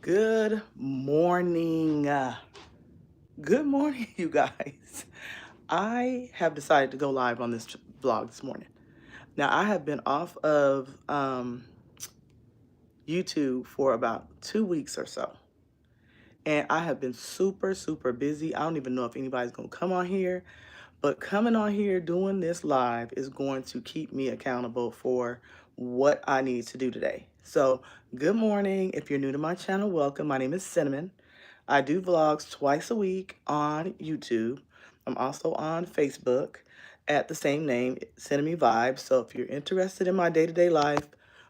Good morning. Good morning, you guys. I have decided to go live on this vlog this morning. Now, I have been off of YouTube for about 2 weeks or so. And I have been super, super busy. I don't even know if anybody's going to come on here. But coming on here doing this live is going to keep me accountable for what I need to do today. So, good morning. If you're new to my channel, welcome. My name is Cinnamon. I do vlogs twice a week on YouTube. I'm also on Facebook at the same name, Cinnamon Vibes. So if you're interested in my day-to-day life,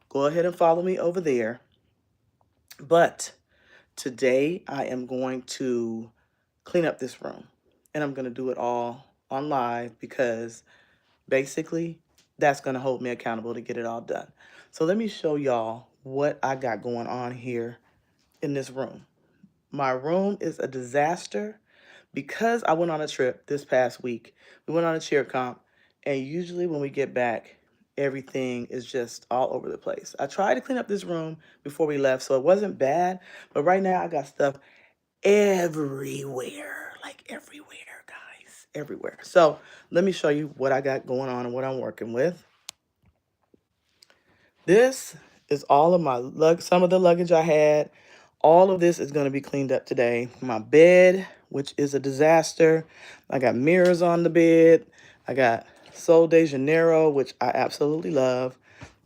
go ahead and follow me over there. But today I am going to clean up this room, and I'm going to do it all on live because basically that's going to hold me accountable to get it all done. So let me show y'all what I got going on here in this room. My room is a disaster because I went on a trip this past week. We went on a cheer comp, and usually when we get back, everything is just all over the place. I tried to clean up this room before we left, so it wasn't bad, but right now I got stuff everywhere, like everywhere, guys, everywhere. So let me show you what I got going on and what I'm working with. This is all of my some of the luggage I had. All of this is going to be cleaned up today. My bed, which is a disaster. I got mirrors on the bed. I got Sol de Janeiro, which I absolutely love.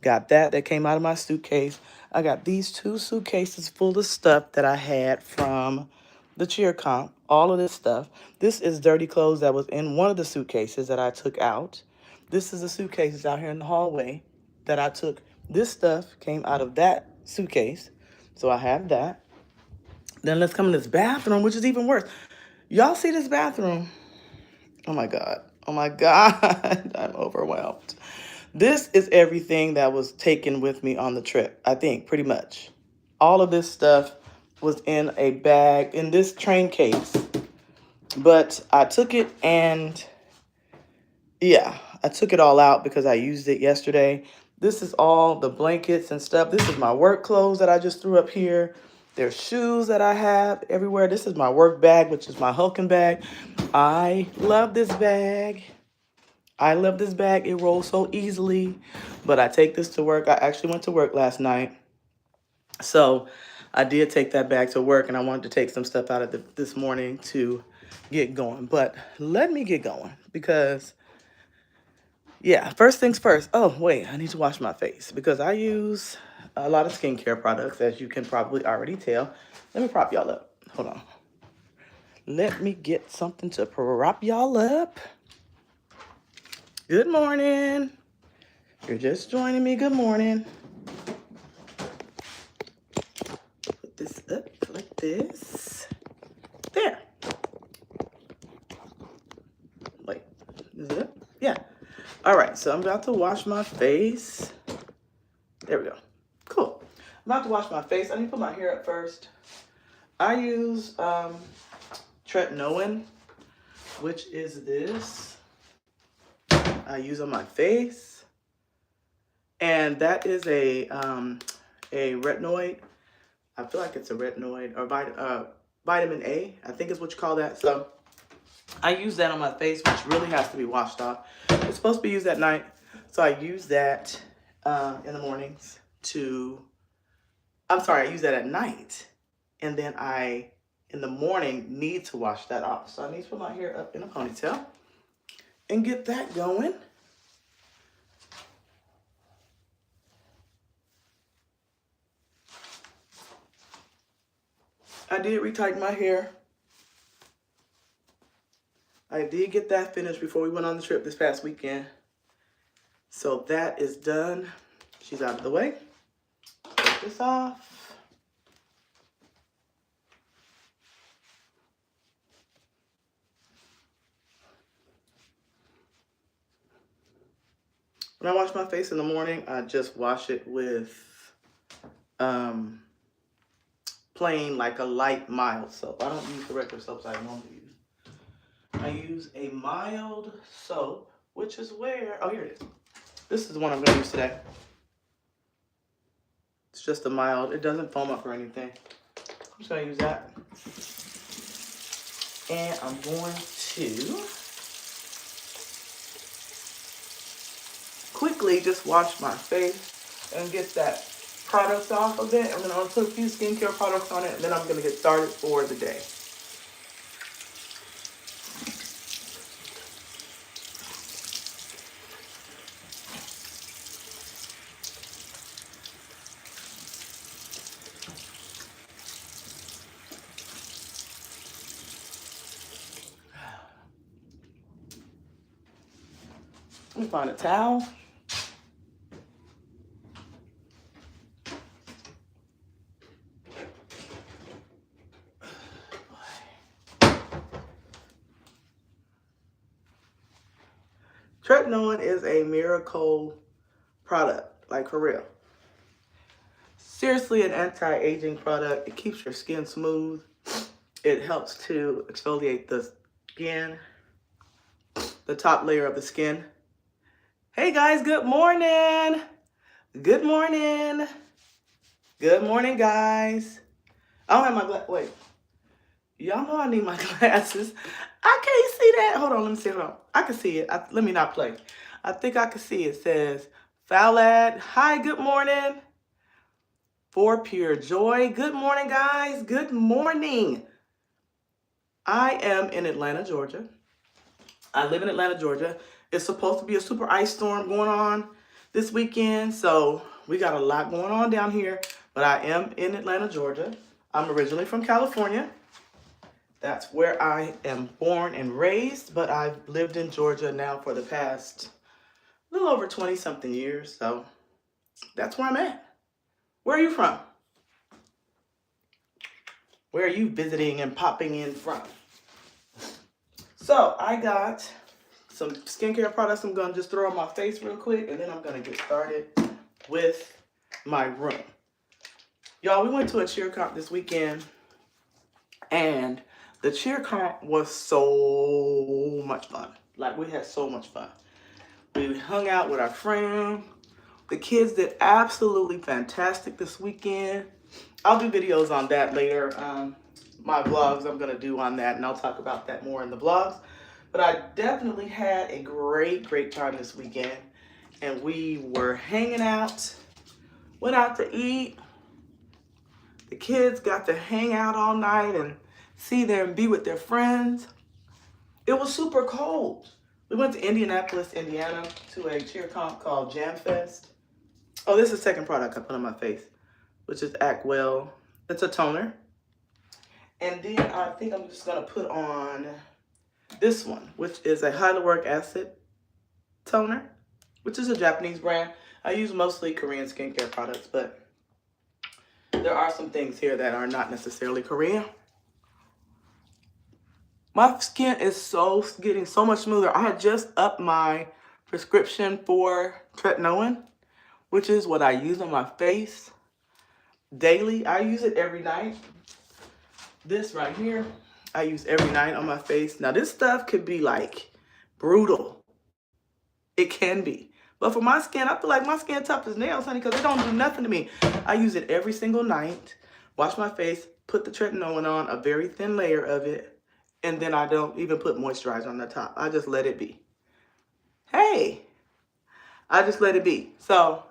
Got that came out of my suitcase. I got these two suitcases full of stuff that I had from the cheer comp. All of this stuff. This is dirty clothes that was in one of the suitcases that I took out. This is the suitcases out here in the hallway that I took. This stuff came out of that suitcase. So I have that. Then let's come in this bathroom, which is even worse. Y'all see this bathroom? Oh my God. Oh my God. I'm overwhelmed. This is everything that was taken with me on the trip, I think, pretty much. All of this stuff was in a bag, in this train case. But I took it and, yeah, I took it all out because I used it yesterday. This is all the blankets and stuff. This is my work clothes that I just threw up here. There's shoes that I have everywhere. This is my work bag, which is my Hulking bag. I love this bag. I love this bag. It rolls so easily. But I take this to work. I actually went to work last night. So I did take that bag to work, and I wanted to take some stuff out of this morning to get going. But let me get going because, yeah, first things first. Oh, wait, I need to wash my face because I use a lot of skincare products, as you can probably already tell. Let me prop y'all up. Hold on. Let me get something to prop y'all up. Good morning. You're just joining me. Good morning. Put this up like this. There. Wait, is it? Yeah. All right, so I'm about to wash my face. There we go. Cool. I'm about to wash my face. I need to put my hair up first. I use Tretinoin, which is this. I use on my face. And that is a retinoid. I feel like it's a retinoid or vitamin A, I think is what you call that. So I use that on my face, which really has to be washed off. It's supposed to be used at night. So I use that in the mornings I use that at night. And then in the morning, need to wash that off. So I need to put my hair up in a ponytail and get that going. I did retighten my hair. I did get that finished before we went on the trip this past weekend. So that is done. She's out of the way. Take this off. When I wash my face in the morning, I just wash it with plain, like a light, mild soap. I don't use the regular soaps I normally use. I use a mild soap, which is oh, here it is. This is the one I'm going to use today. It's just a mild, it doesn't foam up or anything. I'm just gonna use that. And I'm going to quickly just wash my face and get that product off of it. And then I'm gonna put a few skincare products on it, and then I'm gonna get started for the day. Let me find a towel. Tretinoin is a miracle product, like for real. Seriously, an anti-aging product. It keeps your skin smooth. It helps to exfoliate the skin, the top layer of the skin. Hey guys, good morning. Good morning. Good morning, guys. I don't have my glasses. Wait. Y'all know I need my glasses. I can't see that. Hold on, let me see. Hold on. I can see it. Let me not play. I think I can see it. It says, Fowlad. Hi, good morning. For Pure Joy. Good morning, guys. Good morning. I am in Atlanta, Georgia. I live in Atlanta, Georgia. It's supposed to be a super ice storm going on this weekend, so we got a lot going on down here, but I am in Atlanta, Georgia. I'm originally from California. That's where I am born and raised, but I've lived in Georgia now for the past little over 20-something years, so that's where I'm at. Where are you from? Where are you visiting and popping in from? So I got some skincare products I'm going to just throw on my face real quick, and then I'm going to get started with my room. Y'all, we went to a cheer comp this weekend, and the cheer comp was so much fun. Like, we had so much fun. We hung out with our friends. The kids did absolutely fantastic this weekend. I'll do videos on that later. My vlogs I'm going to do on that, and I'll talk about that more in the vlogs. But I definitely had a great time this weekend. And we were hanging out, went out to eat. The kids got to hang out all night and see them and be with their friends. It was super cold. We went to Indianapolis, Indiana to a cheer comp called Jam Fest. Oh, this is the second product I put on my face, which is Act Well. It's a toner. And then I think I'm just going to put on this one, which is a hyaluronic acid toner, which is a Japanese brand. I use mostly Korean skincare products, but there are some things here that are not necessarily Korean. My skin is getting so much smoother. I had just upped my prescription for tretinoin, which is what I use on my face daily. I use it every night. This right here, I use every night on my face. Now, this stuff could be like brutal. It can be. But for my skin, I feel like my skin tough as nails, honey, because it don't do nothing to me. I use it every single night, wash my face, put the tretinoin on, a very thin layer of it, and then I don't even put moisturizer on the top. I just let it be. Hey, I just let it be. So,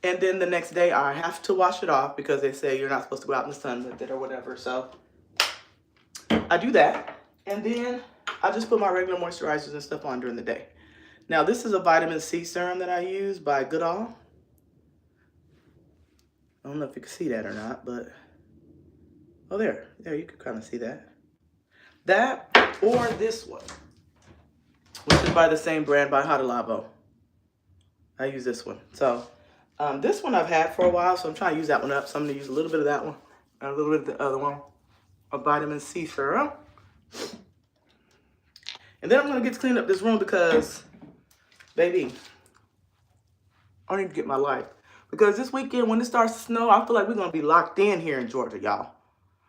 and then the next day I have to wash it off because they say you're not supposed to go out in the sun with it or whatever. So I do that. And then I just put my regular moisturizers and stuff on during the day. Now, this is a vitamin C serum that I use by Goodall. I don't know if you can see that or not, but, oh, there, you can kind of see that. That or this one, which is by the same brand, by Hada Labo. I use this one. So this one I've had for a while, so I'm trying to use that one up. So I'm going to use a little bit of that one and a little bit of the other one, a vitamin C serum. And then I'm going to get to clean up this room because, baby, I need to get my life. Because this weekend, when it starts to snow, I feel like we're going to be locked in here in Georgia, y'all.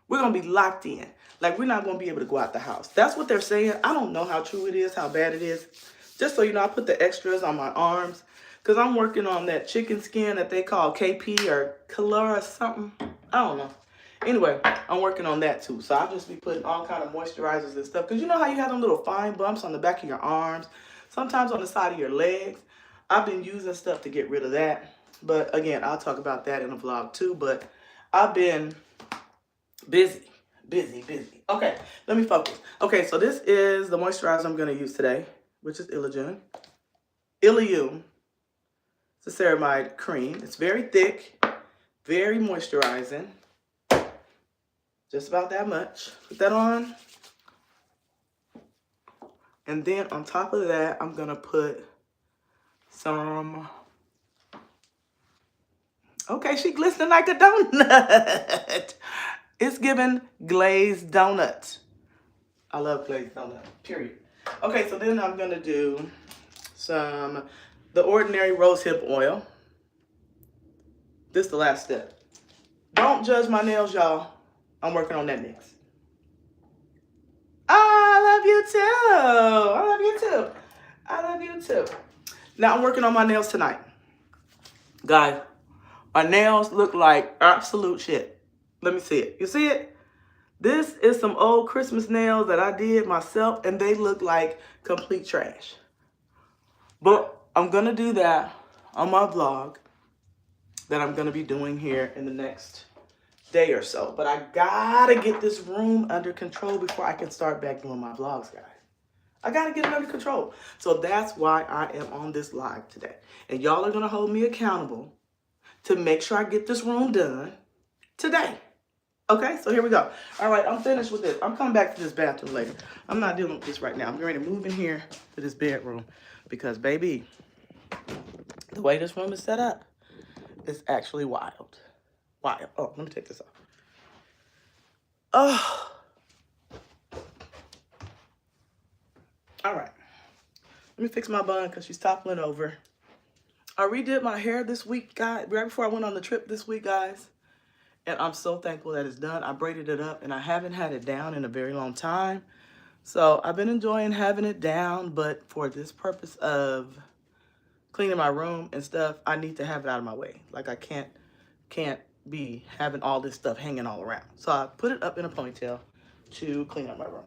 We're going to be locked in. Like, we're not going to be able to go out the house. That's what they're saying. I don't know how true it is, how bad it is. Just so you know, I put the extras on my arms because I'm working on that chicken skin that they call KP or Color or something. I don't know. Anyway, I'm working on that too. So I'll just be putting all kind of moisturizers and stuff. Because you know how you have them little fine bumps on the back of your arms, sometimes on the side of your legs. I've been using stuff to get rid of that. But again, I'll talk about that in a vlog too. But I've been busy. Okay, let me focus. Okay, so this is the moisturizer I'm going to use today, which is Illayu. It's a ceramide cream. It's very thick, very moisturizing. Just about that much. Put that on. And then on top of that, I'm going to put some... Okay, she glistening like a donut. It's giving glazed donut. I love glazed donut, period. Okay, so then I'm going to do the Ordinary Rosehip Oil. This is the last step. Don't judge my nails, y'all. I'm working on that next. I love you too. I love you too. I love you too. Now I'm working on my nails tonight. Guys, my nails look like absolute shit. Let me see it. You see it? This is some old Christmas nails that I did myself, and they look like complete trash. But I'm going to do that on my vlog that I'm going to be doing here in the next day or so. But I got to get this room under control before I can start back doing my vlogs, guys. I got to get it under control. So that's why I am on this live today. And y'all are going to hold me accountable to make sure I get this room done today. Okay, so here we go. All right, I'm finished with this. I'm coming back to this bathroom later. I'm not dealing with this right now. I'm going to move in here to this bedroom because, baby, the way this room is set up is actually wild. Wild. Oh, let me take this off. Oh. All right. Let me fix my bun because she's toppling over. I redid my hair this week, guys, right before I went on the trip this week, guys. And I'm so thankful that it's done. I braided it up, and I haven't had it down in a very long time. So I've been enjoying having it down, but for this purpose of cleaning my room and stuff, I need to have it out of my way. Like I can't be having all this stuff hanging all around. So I put it up in a ponytail to clean up my room.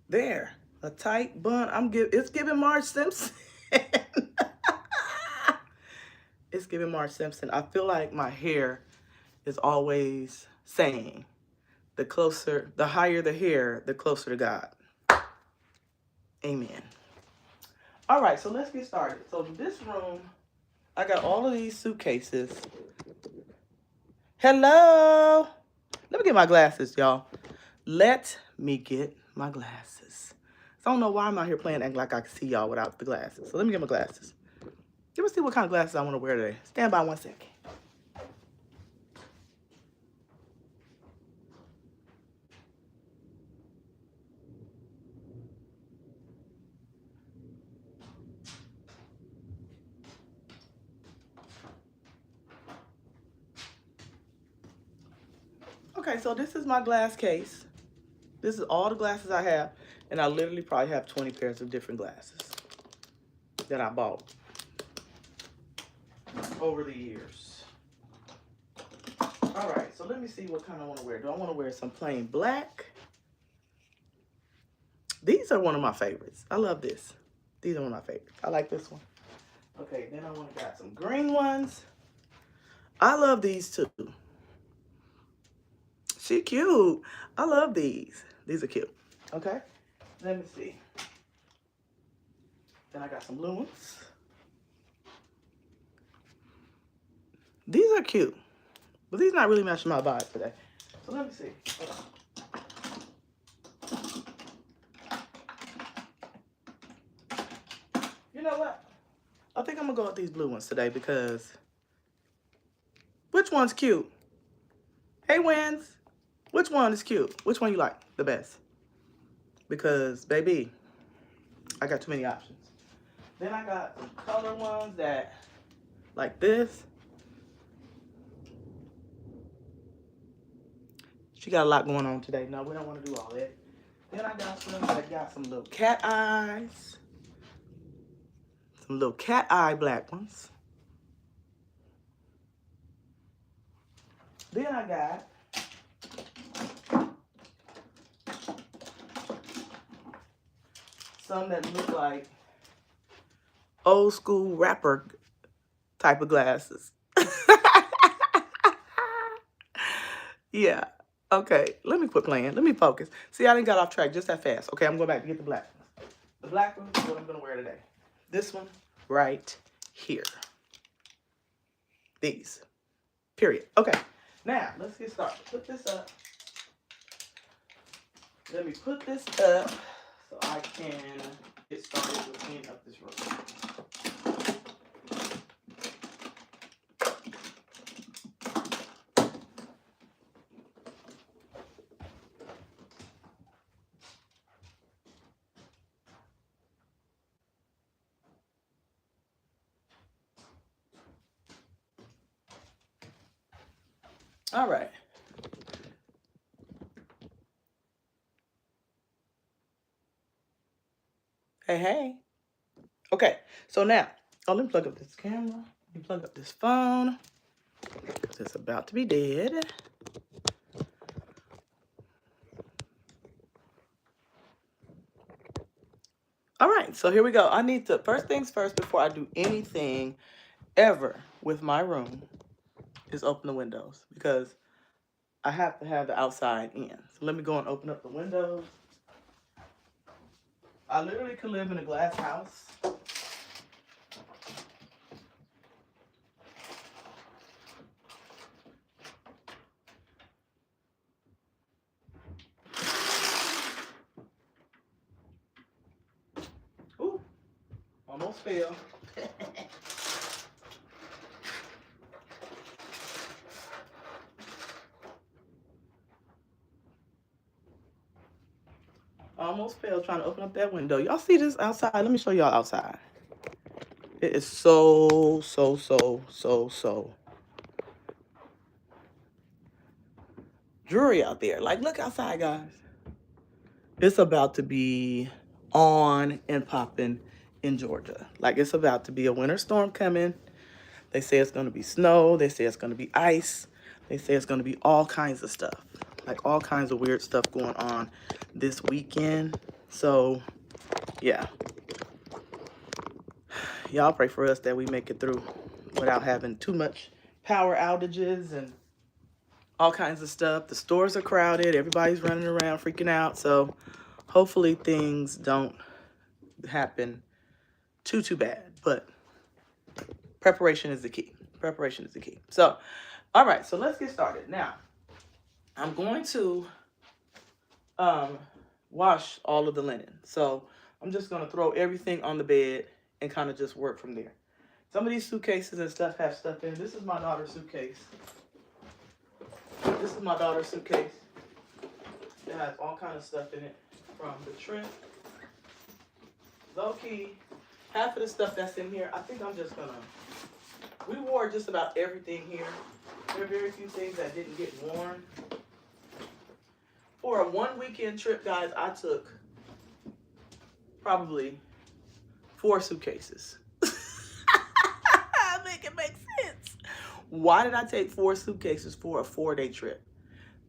There, a tight bun. It's giving Marge Simpson. It's giving Marge Simpson. I feel like my hair is always saying, the higher the hair, the closer to God. Amen. All right, so let's get started. So in this room, I got all of these suitcases. Hello. Let me get my glasses, y'all. Let me get my glasses. So I don't know why I'm out here playing acting like I can see y'all without the glasses. So let me get my glasses. Let me see what kind of glasses I want to wear today. Stand by 1 second. Okay, so this is my glass case. This is all the glasses I have. And I literally probably have 20 pairs of different glasses that I bought over the years. All right, so let me see what kind I want to wear. Do I want to wear some plain black? These are one of my favorites. I love this. These are one of my favorites. I like this one. Okay, then I want to got some green ones. I love these too. She cute. I love these. These are cute. Okay, let me see. Then I got some blue ones. These are cute, but these not really matching my vibe today. So let me see. Hold on. You know what? I think I'm gonna go with these blue ones today because which one's cute? Hey, Wins. Which one is cute? Which one you like the best? Because, baby, I got too many options. Then I got some color ones that, like this. She got a lot going on today. No, we don't want to do all that. Then I got some that got some little cat eyes. Some little cat eye black ones. Then I got some that look like old school rapper type of glasses. Yeah. Okay. Let me quit playing. Let me focus. See, I didn't got off track just that fast. Okay, I'm going back to get the black ones. The black one is what I'm going to wear today. This one right here. These. Period. Okay. Now, let's get started. Put this up. Let me put this up so I can get started with cleaning up this room. All right. Hey, hey. Okay, so now, let me plug up this camera. Let me plug up this phone. It's about to be dead. All right, so here we go. I need to, first things first, before I do anything ever with my room, is open the windows because I have to have the outside in. So let me go and open up the windows. I literally could live in a glass house. Ooh, almost fell. Almost fell trying to open up that window. Y'all see this outside? Let me show y'all outside. It is so dreary out there. Like, look outside, guys. It's about to be on and popping in Georgia. Like, it's about to be a winter storm coming. They say it's going to be snow. They say it's going to be ice. They say it's going to be all kinds of stuff. Like, all kinds of weird stuff going on this weekend. So, yeah. Y'all pray for us that we make it through without having too much power outages and all kinds of stuff. The stores are crowded. Everybody's running around freaking out. So hopefully things don't happen too bad. But preparation is the key. Preparation is the key. So, all right. So let's get started. Now, I'm going to wash all of the linen. So I'm just going to throw everything on the bed and kind of just work from there. Some of these suitcases and stuff have stuff in. This is my daughter's suitcase. This is my daughter's suitcase. It has all kind of stuff in it from the trip. Low key, half of the stuff that's in here, I think I'm just gonna. We wore just about everything here. There are very few things that didn't get worn. For a 1 weekend trip, guys, I took probably 4 suitcases. Make it make sense. Why did I take 4 suitcases for a 4-day trip?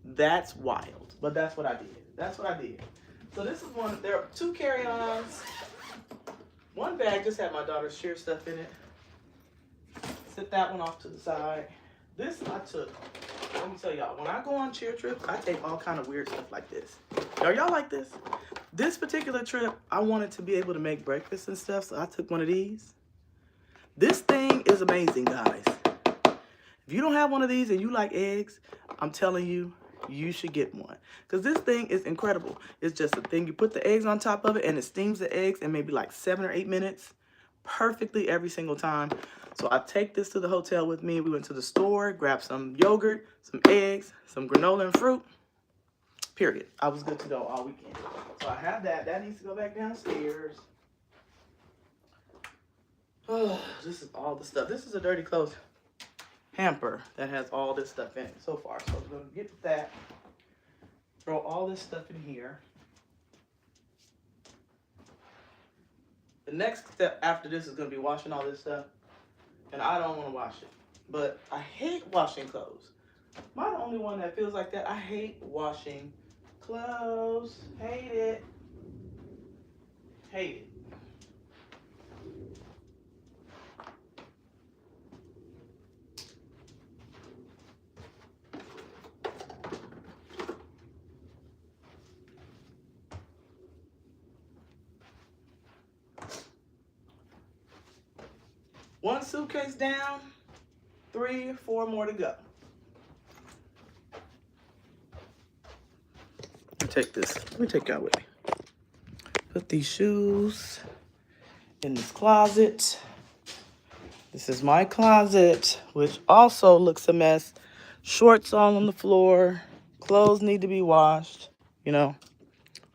That's wild, but that's what I did. That's what I did. So this is one. There are 2 carry-ons. One bag just had my daughter's sheer stuff in it. Set that one off to the side. This I took. Let me tell y'all, when I go on cheer trips, I take all kind of weird stuff like this. Are y'all like this? This particular trip, I wanted to be able to make breakfast and stuff, so I took one of these. This thing is amazing, guys. If you don't have one of these and you like eggs, I'm telling you, you should get one. Because this thing is incredible. It's just a thing. You put the eggs on top of it and it steams the eggs in maybe like 7 or 8 minutes. Perfectly every single time. So I take this to the hotel with me. We went to the store, grabbed some yogurt, some eggs, some granola and fruit. Period. I was good to go all weekend. So I have that. That needs to go back downstairs. Oh, this is all the stuff. This is a dirty clothes hamper that has all this stuff in it so far. So we're going to get that. all this stuff in here. The next step after this is going to be washing all this stuff. And I don't want to wash it. But I hate washing clothes. Am I the only one that feels like that? I hate washing clothes. Hate it. Hate it. One suitcase down, 3 or 4 more to go. Let me take this. Let me take y'all with me. Put these shoes in this closet. This is my closet, which also looks a mess. Shorts all on the floor. Clothes need to be washed. You know,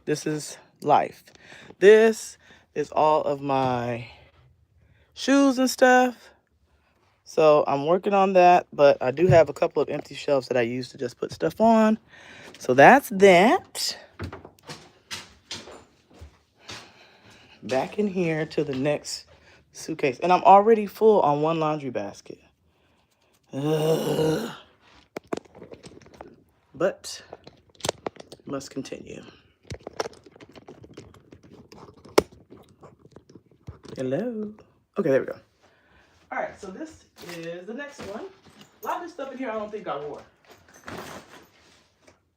this is life. This is all of my shoes and stuff. So I'm working on that, but I do have a couple of empty shelves that I use to just put stuff on. So that's that. Back in here to the next suitcase. And I'm already full on one laundry basket. Ugh. But must continue. Hello. Okay, there we go. All right, so this is the next one. A lot of this stuff in here I don't think I wore.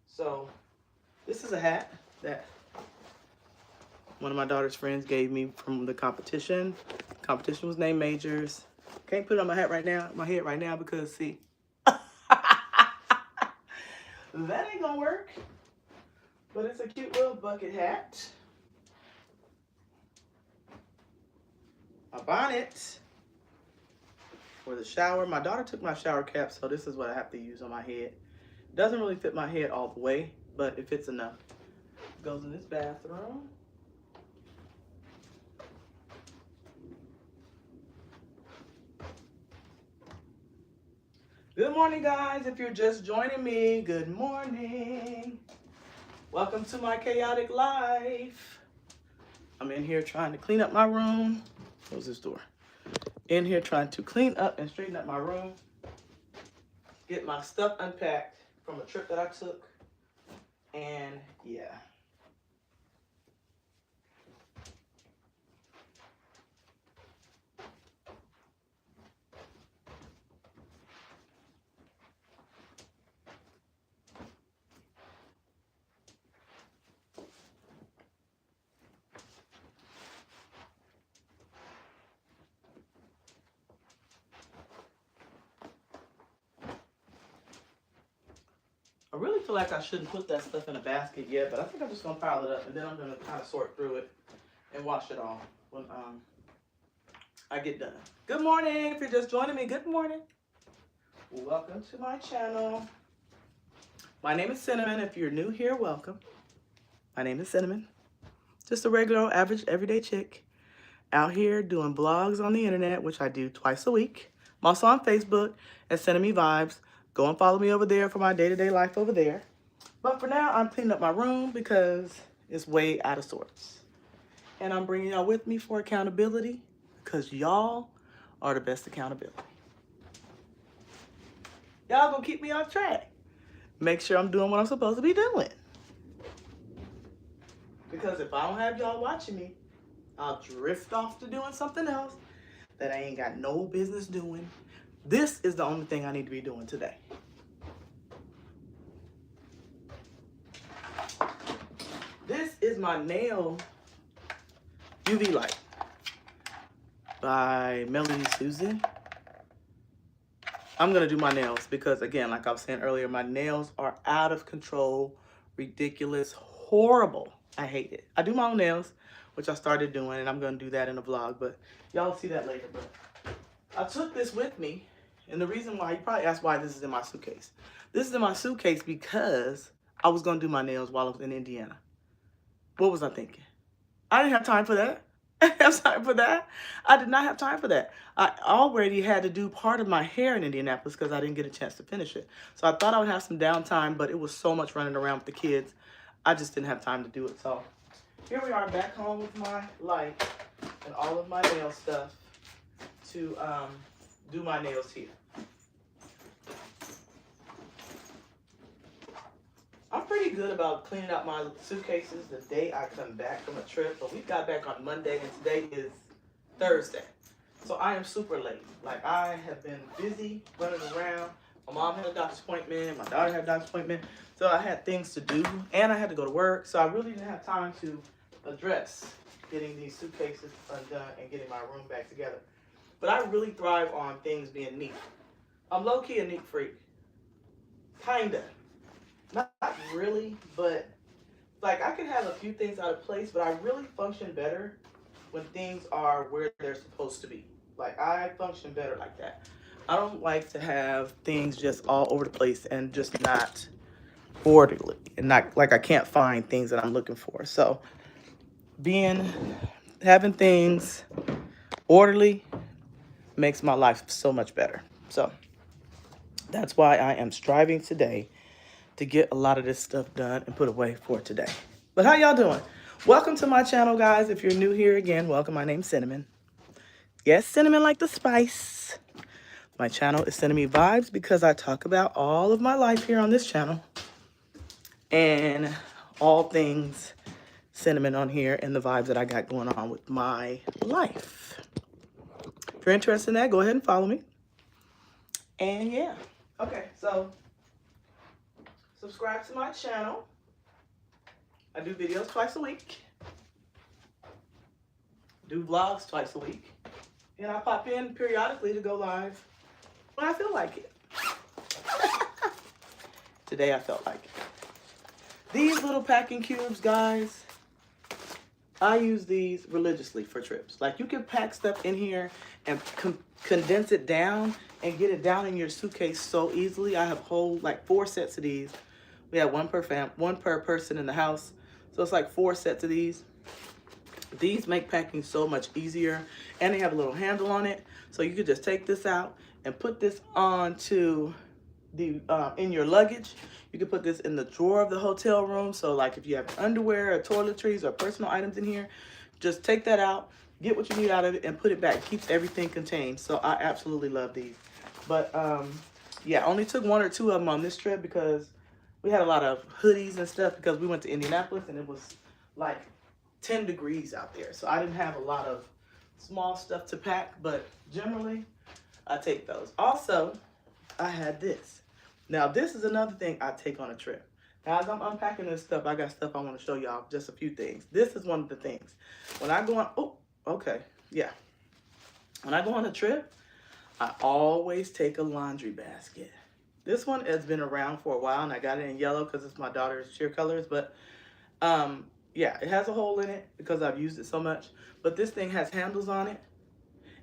So this is a hat that one of my daughter's friends gave me from the competition. The competition was named Majors. Can't put it on my head right now because see, that ain't gonna work. But it's a cute little bucket hat. A bonnet for the shower. My daughter took my shower cap, so this is what I have to use on my head. It doesn't really fit my head all the way, but it fits enough. It goes in this bathroom. Good morning, guys. If you're just joining me, good morning. Welcome to my chaotic life. I'm in here trying to clean up my room. Close this door. In here trying to clean up and straighten up my room. Get my stuff unpacked from a trip that I took. And yeah. I really feel like I shouldn't put that stuff in a basket yet, but I think I'm just gonna pile it up and then I'm gonna kind of sort through it and wash it all when I get done. Good morning. If you're just joining me, good morning. Welcome to my channel. My name is Cinnamon. If you're new here, welcome. My name is Cinnamon. Just a regular, average, everyday chick out here doing blogs on the internet, which I do twice a week. I'm also on Facebook at Cinnamon Vibes. Go and follow me over there for my day-to-day life over there. But for now, I'm cleaning up my room because it's way out of sorts. And I'm bringing y'all with me for accountability because y'all are the best accountability. Y'all gonna keep me on track. Make sure I'm doing what I'm supposed to be doing. Because if I don't have y'all watching me, I'll drift off to doing something else that I ain't got no business doing. This is the only thing I need to be doing today. This is my nail UV light by Melody Susan. I'm gonna do my nails because again, like I was saying earlier, my nails are out of control, ridiculous, horrible. I hate it. I do my own nails, which I started doing, and I'm gonna do that in a vlog, but y'all see that later. But I took this with me, and the reason why, you probably asked why this is in my suitcase. This is in my suitcase because I was gonna do my nails while I was in Indiana. What was I thinking? I didn't have time for that. I didn't have time for that. I did not have time for that. I already had to do part of my hair in Indianapolis because I didn't get a chance to finish it. So I thought I would have some downtime, but it was so much running around with the kids. I just didn't have time to do it. So here we are back home with my light and all of my nail stuff to do my nails here. I'm pretty good about cleaning out my suitcases the day I come back from a trip, but we got back on Monday and today is Thursday. So I am super late. Like, I have been busy running around. My mom had a doctor's appointment, my daughter had a doctor's appointment, so I had things to do and I had to go to work, so I really didn't have time to address getting these suitcases undone and getting my room back together. But I really thrive on things being neat. I'm low-key a neat freak. Kinda. Not really, but like I can have a few things out of place, but I really function better when things are where they're supposed to be. Like, I function better like that. I don't like to have things just all over the place and just not orderly and not like I can't find things that I'm looking for. So having things orderly makes my life so much better. So that's why I am striving today to get a lot of this stuff done and put away for today. But how y'all doing? Welcome to my channel, guys. If you're new here again, welcome. My name's Cinnamon. Yes, cinnamon like the spice. My channel is Cinnamon Vibes because I talk about all of my life here on this channel and all things cinnamon on here and the vibes that I got going on with my life. If you're interested in that, go ahead and follow me. And yeah, okay, so subscribe to my channel. I do videos twice a week. Do vlogs twice a week. And I pop in periodically to go live when I feel like it. Today I felt like it. These little packing cubes, guys, I use these religiously for trips. Like, you can pack stuff in here and condense it down and get it down in your suitcase so easily. I have whole, like, 4 sets of these. We have one per person in the house. So it's like 4 sets of these. These make packing so much easier, and they have a little handle on it, so you could just take this out and put this onto the in your luggage. You can put this in the drawer of the hotel room, so like if you have underwear or toiletries or personal items in here, just take that out, get what you need out of it, and put it back. Keeps everything contained. So I absolutely love these. But yeah, I only took 1 or 2 of them on this trip because we had a lot of hoodies and stuff because we went to Indianapolis and it was like 10 degrees out there. So I didn't have a lot of small stuff to pack, but generally I take those. Also, I had this. Now, this is another thing I take on a trip. Now, as I'm unpacking this stuff, I got stuff I want to show y'all, just a few things. This is one of the things. When I go on, oh, okay, yeah. When I go on a trip, I always take a laundry basket. This one has been around for a while, and I got it in yellow because it's my daughter's cheer colors, but yeah, it has a hole in it because I've used it so much. But this thing has handles on it,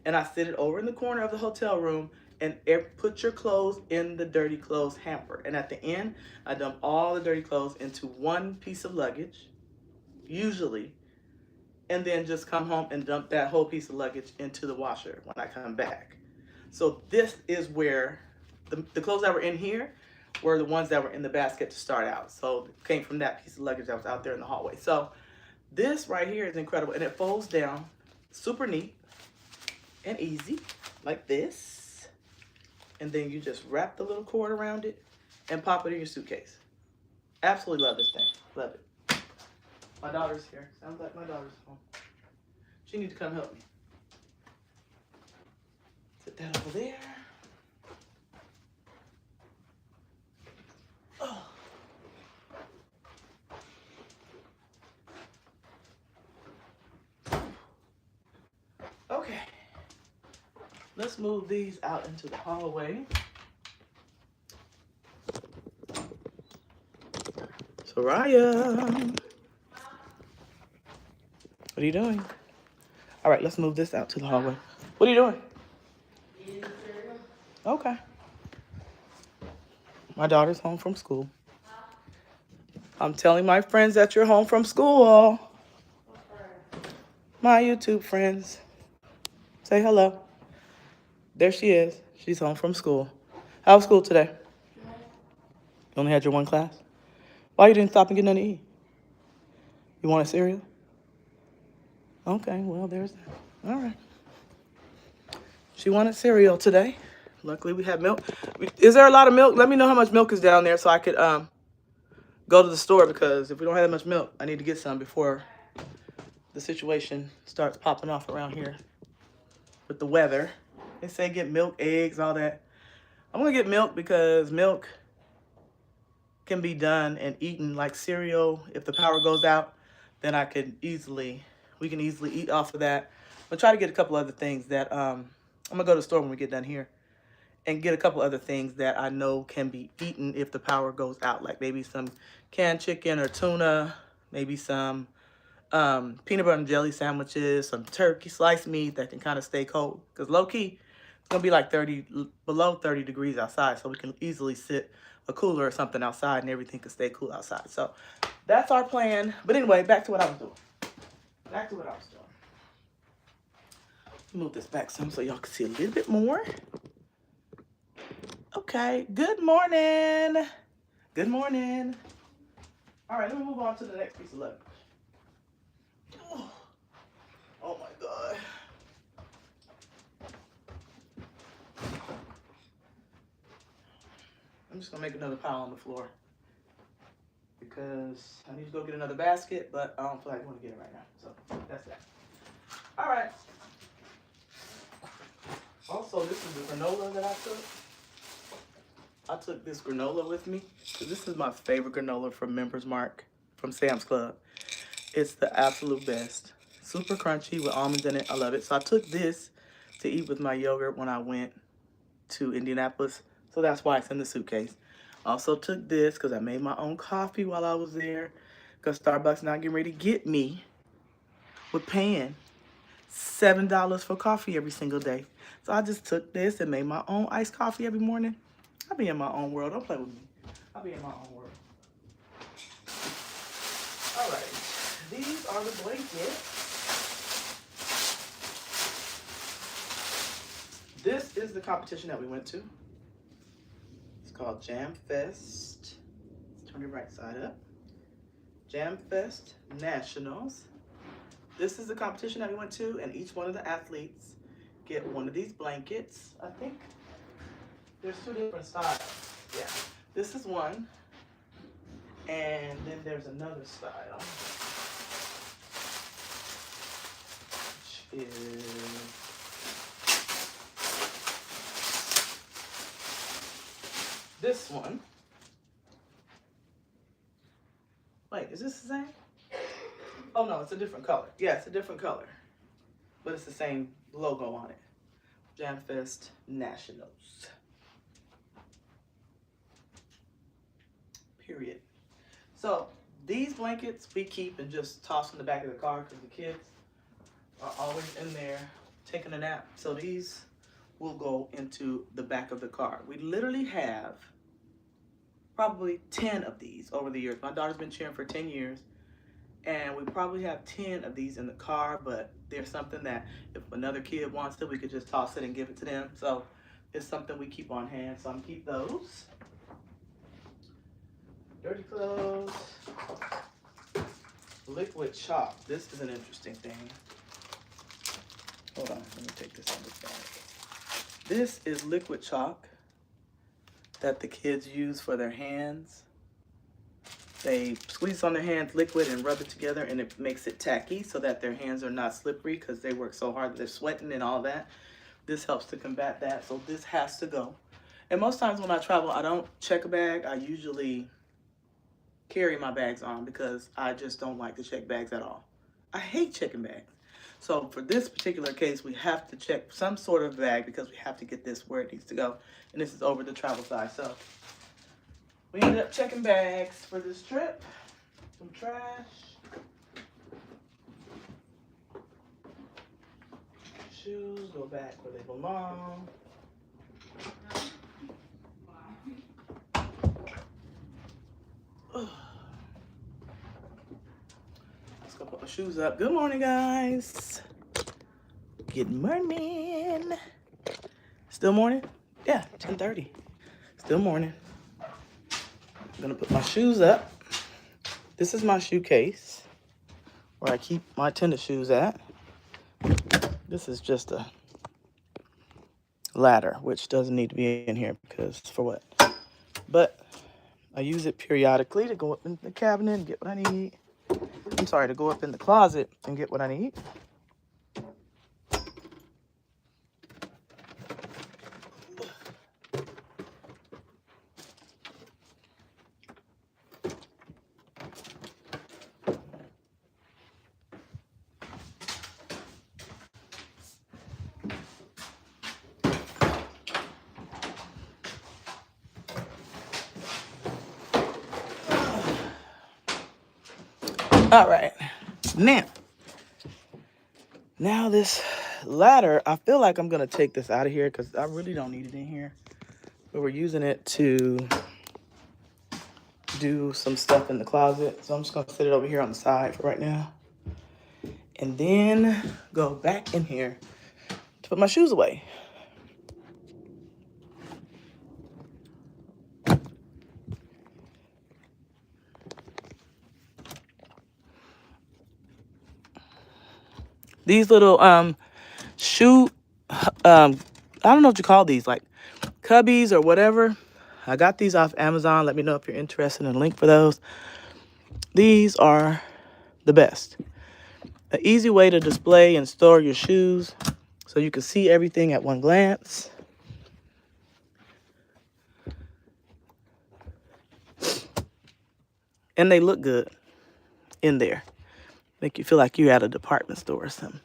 and I sit it over in the corner of the hotel room and put your clothes in the dirty clothes hamper. And at the end, I dump all the dirty clothes into one piece of luggage, usually, and then just come home and dump that whole piece of luggage into the washer when I come back. So this is where the clothes that were in here were the ones that were in the basket to start out. So it came from that piece of luggage that was out there in the hallway. So this right here is incredible, and it folds down super neat and easy like this. And then you just wrap the little cord around it and pop it in your suitcase. Absolutely love this thing. Love it. My daughter's here. Sounds like my daughter's home. She needs to come help me. Put that over there. Oh. Okay. Let's move these out into the hallway. Soraya. What are you doing? All right, let's move this out to the hallway. What are you doing? Okay. My daughter's home from school. I'm telling my friends that you're home from school. My YouTube friends. Say hello. There she is. She's home from school. How was school today? You only had your 1 class? Why you didn't stop and get nothing to eat? You want a cereal? Okay, well, there's that. All right. She wanted cereal today. Luckily, we have milk. Is there a lot of milk? Let me know how much milk is down there so I could go to the store, because if we don't have that much milk, I need to get some before the situation starts popping off around here with the weather. They say get milk, eggs, all that. I'm going to get milk because milk can be done and eaten like cereal. If the power goes out, then we can easily eat off of that. I'm going to try to get a couple other things that, I'm going to go to the store when we get done here and get a couple other things that I know can be eaten if the power goes out, like maybe some canned chicken or tuna, maybe some peanut butter and jelly sandwiches, some turkey sliced meat that can kind of stay cold. Because low key, it's gonna be like below 30 degrees outside, so we can easily sit a cooler or something outside and everything can stay cool outside. So that's our plan. But anyway, back to what I was doing. Move this back some so y'all can see a little bit more. Okay, good morning. Good morning. All right, let me move on to the next piece of luggage. Oh my God. I'm just gonna make another pile on the floor because I need to go get another basket, but I don't feel like I want to get it right now. So that's that. All right. Also, this is the granola that I took. I took this granola with me. So this is my favorite granola from Members Mark from Sam's Club. It's the absolute best. Super crunchy with almonds in it. I love it. So I took this to eat with my yogurt when I went to Indianapolis. So that's why it's in the suitcase. Also took this because I made my own coffee while I was there. Because Starbucks now getting ready to get me with paying $7 for coffee every single day. So I just took this and made my own iced coffee every morning. I'll be in my own world. Don't play with me. I'll be in my own world. All right. These are the blankets. This is the competition that we went to. It's called Jam Fest. Let's turn it right side up. Jam Fest Nationals. This is the competition that we went to, and each one of the athletes get one of these blankets. I think there's two different styles. Yeah, this is one, and then there's another style, which is this one. Wait, is this the same? Oh no, it's a different color. Yeah, it's a different color, but it's the same logo on it. Jam Fest Nationals. Period. So these blankets we keep and just toss in the back of the car because the kids are always in there taking a nap. So these will go into the back of the car. We literally have probably 10 of these over the years. My daughter's been cheering for 10 years. And we probably have 10 of these in the car, but there's something that if another kid wants it, we could just toss it and give it to them. So it's something we keep on hand. So I'm gonna keep those. Dirty clothes. Liquid chalk. This is an interesting thing. Hold on, let me take this out of the bag. This is liquid chalk that the kids use for their hands. They squeeze on their hands liquid and rub it together, and it makes it tacky so that their hands are not slippery because they work so hard, they're sweating and all that. This helps to combat that, so this has to go. And most times when I travel, I don't check a bag. I usually carry my bags on because I just don't like to check bags at all. I hate checking bags. So for this particular case, we have to check some sort of bag because we have to get this where it needs to go. And this is over the travel size. So we ended up checking bags for this trip. Some trash. Shoes go back where they belong. Let's go put my shoes up. Good morning, guys. Good morning. Still morning? Yeah, 10:30. Still morning. I'm gonna put my shoes up. This is my shoe case. where I keep my tennis shoes at. This is just a ladder, which doesn't need to be in here because for what? But I use it periodically to go up in the cabinet and get what I need. I'm sorry, to go up in the closet and get what I need. All right, now this ladder, I feel like I'm gonna take this out of here because I really don't need it in here. But we're using it to do some stuff in the closet. So I'm just gonna sit it over here on the side for right now. And then go back in here to put my shoes away. These little shoe, I don't know what you call these, like cubbies or whatever. I got these off Amazon. Let me know if you're interested in a link for those. These are the best. An easy way to display and store your shoes so you can see everything at one glance. And they look good in there. Make you feel like you're at a department store or something.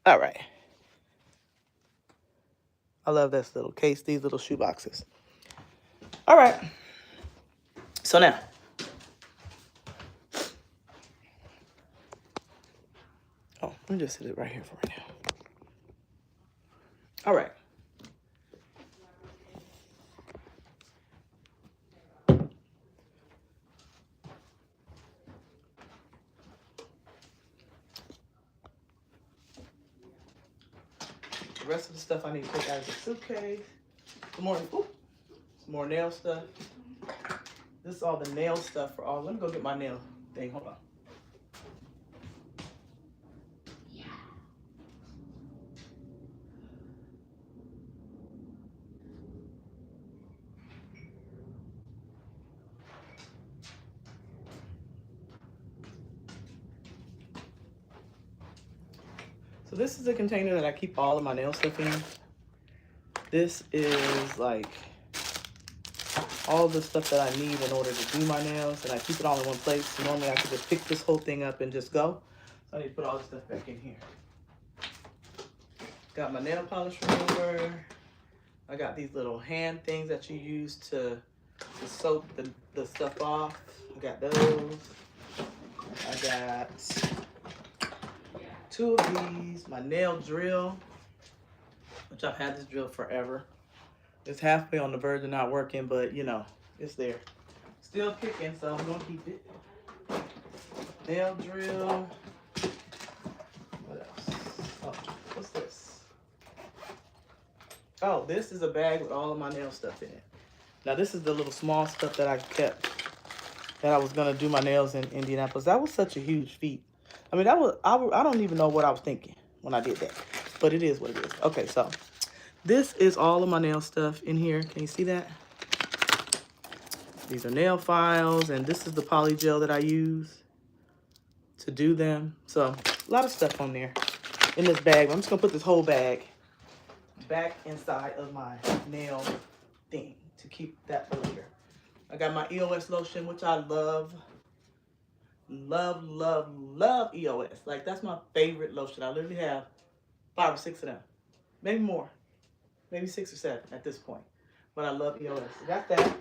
All right. I love this little case, these little shoe boxes. All right. So now, let me just sit it right here for right now. All right. The rest of the stuff I need to take out of the suitcase. Some more nail stuff. This is all the nail stuff for all. Let me go get my nail thing. Hold on. So this is the container that I keep all of my nail stuff in. This is like all the stuff that I need in order to do my nails, and I keep it all in one place. Normally I could just pick this whole thing up and just go. So I need to put all this stuff back in here. Got my nail polish remover. I got these little hand things that you use to soak the stuff off. I got those. I got 2 of these. My nail drill, which I've had this drill forever. It's halfway on the verge of not working, but you know, it's there. Still kicking, so I'm gonna keep it. Nail drill. What else? Oh, what's this? Oh, this is a bag with all of my nail stuff in it. Now this is the little small stuff that I kept that I was gonna do my nails in Indianapolis. That was such a huge feat. I mean, I don't even know what I was thinking when I did that, but it is what it is. Okay, so this is all of my nail stuff in here. Can you see that? These are nail files, and this is the poly gel that I use to do them. So a lot of stuff on there in this bag. I'm just gonna put this whole bag back inside of my nail thing to keep that for later. I got my EOS lotion, which I love. Love, love, love EOS. Like, that's my favorite lotion. I literally have 5 or 6 of them. Maybe more. Maybe 6 or 7 at this point. But I love EOS. I got that.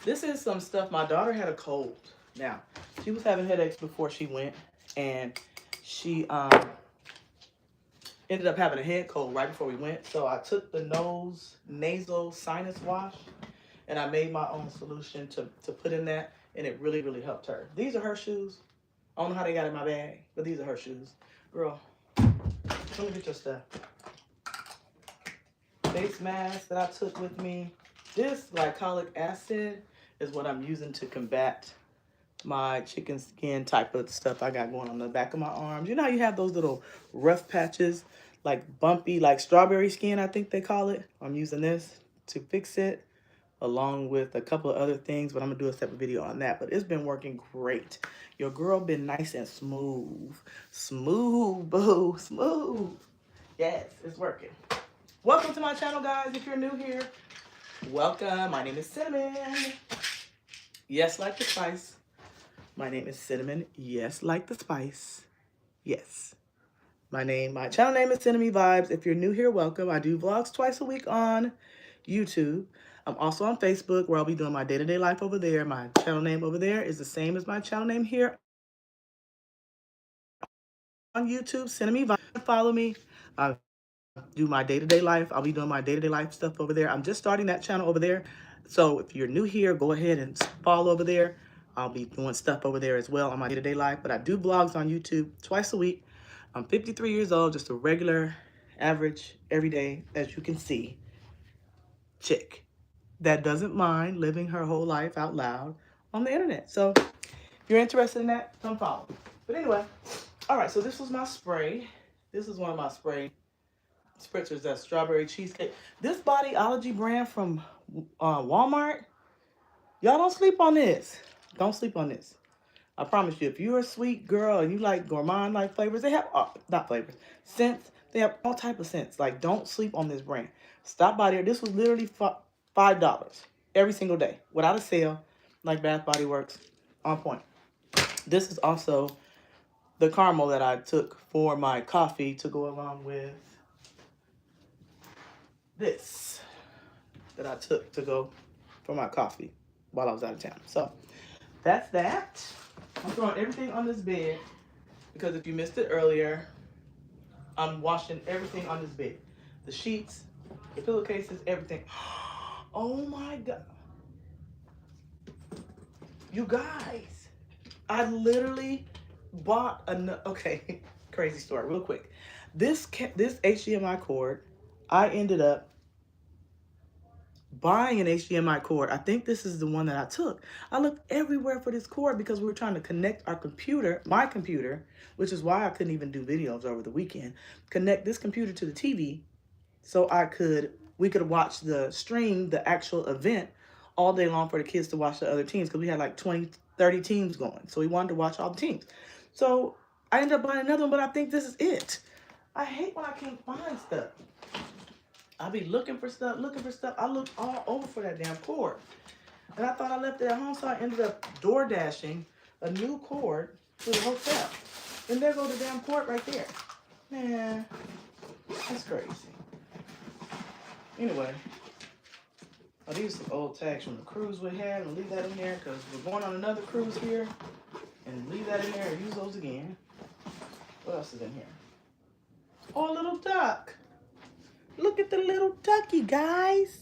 This is some stuff. My daughter had a cold. Now, she was having headaches before she went. And she ended up having a head cold right before we went. So I took the nasal sinus wash. And I made my own solution to put in that. And it really, really helped her. These are her shoes. I don't know how they got in my bag, but these are her shoes. Girl, let me get your stuff. Face mask that I took with me. This glycolic acid is what I'm using to combat my chicken skin type of stuff I got going on the back of my arms. You know how you have those little rough patches, like bumpy, like strawberry skin, I think they call it. I'm using this to fix it, along with a couple of other things, but I'm gonna do a separate video on that. But it's been working great. Your girl been nice and smooth. Smooth, boo, smooth. Yes, it's working. Welcome to my channel, guys. If you're new here, welcome. My name is Cinnamon. Yes, like the spice. My name is Cinnamon. Yes, like the spice. Yes. My channel name is Cinnamon Vibes. If you're new here, welcome. I do vlogs twice a week on YouTube. I'm also on Facebook, where I'll be doing my day-to-day life over there. My channel name over there is the same as my channel name here on YouTube, Cinnamon Vibes. Follow me. Do my day-to-day life. I'll be doing my day-to-day life stuff over there. I'm just starting that channel over there. So if you're new here, go ahead and follow over there. I'll be doing stuff over there as well on my day-to-day life. But I do vlogs on YouTube twice a week. I'm 53 years old, just a regular, average, everyday, as you can see, chick that doesn't mind living her whole life out loud on the internet. So if you're interested in that, come follow. But anyway, all right, so this was my spray. This is one of my spray spritzers, that strawberry cheesecake. This Bodyology brand from Walmart, y'all don't sleep on this. Don't sleep on this. I promise you, if you're a sweet girl and you like gourmand like flavors, they have not flavors, scents. They have all type of scents. Like, don't sleep on this brand. Stop by there. This was literally $5 every single day without a sale, like Bath Body Works, on point. This is also the caramel that I took for my coffee to go along with this that I took to go for my coffee while I was out of town. So that's that. I'm throwing everything on this bed because if you missed it earlier, I'm washing everything on this bed. The sheets, the pillowcases, everything. Oh my God. You guys, I literally bought okay, crazy story, real quick. This HDMI cord, I ended up buying an HDMI cord. I think this is the one that I took. I looked everywhere for this cord because we were trying to connect our computer, my computer, which is why I couldn't even do videos over the weekend, connect this computer to the TV so we could watch the stream, the actual event, all day long for the kids to watch the other teams, because we had like 20, 30 teams going. So we wanted to watch all the teams. So I ended up buying another one, but I think this is it. I hate when I can't find stuff. I'll be looking for stuff. I looked all over for that damn cord. And I thought I left it at home, so I ended up door dashing a new cord to the hotel. And there goes the damn cord right there. Man, that's crazy. Anyway, I'll use some old tags from the cruise we had and leave that in there because we're going on another cruise here. And leave that in there and use those again. What else is in here? Oh, a little duck. Look at the little ducky, guys.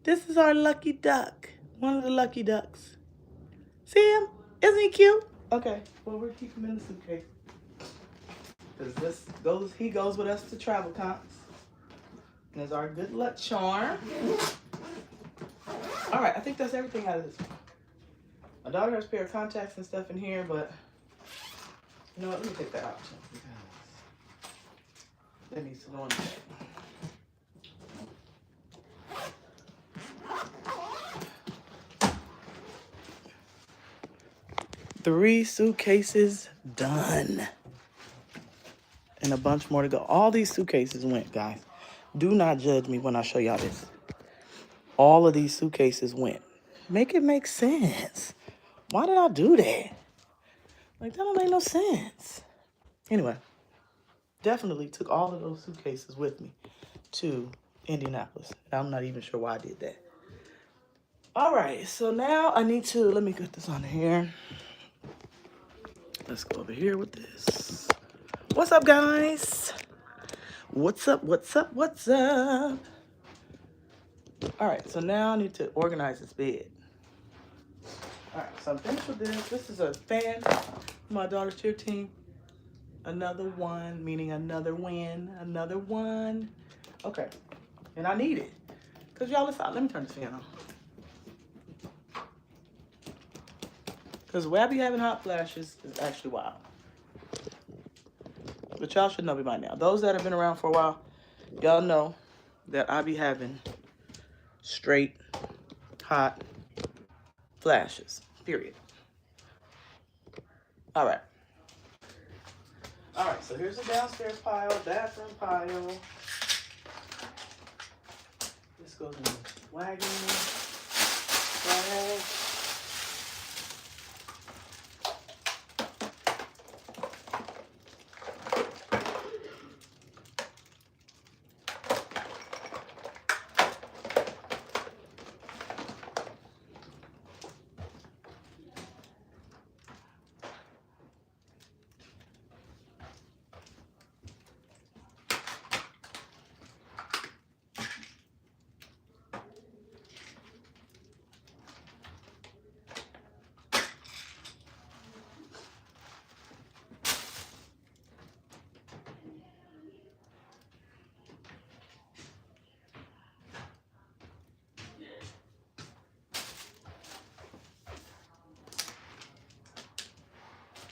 This is our lucky duck. One of the lucky ducks. See him? Isn't he cute? Okay, well, we'll keep him in the suitcase. Because he goes with us to travel comps. And there's our good luck charm. All right, I think that's everything out of this one. My daughter has a pair of contacts and stuff in here, but you know what? Let me take that out too. That needs to go in there. 3 suitcases done. And a bunch more to go. All these suitcases went, guys. Do not judge me when I show y'all this. All of these suitcases went. Make it make sense. Why did I do that? Like, that don't make no sense. Anyway, definitely took all of those suitcases with me to Indianapolis. I'm not even sure why I did that. All right, so now I need to, let me get this on here. Let's go over here with this. What's up, guys? What's up, what's up, what's up? All right, so now I need to organize this bed. All right, so I'm finished with this. This is a fan for my daughter's cheer team. Another one, meaning another win, another one. Okay, and I need it. Because y'all, listen, let me turn this fan on. Because the way I be having hot flashes is actually wild. But y'all should know me by now. Those that have been around for a while, y'all know that I be having straight hot flashes. Period. All right. All right, so here's the downstairs pile, bathroom pile. This goes in the wagon bag.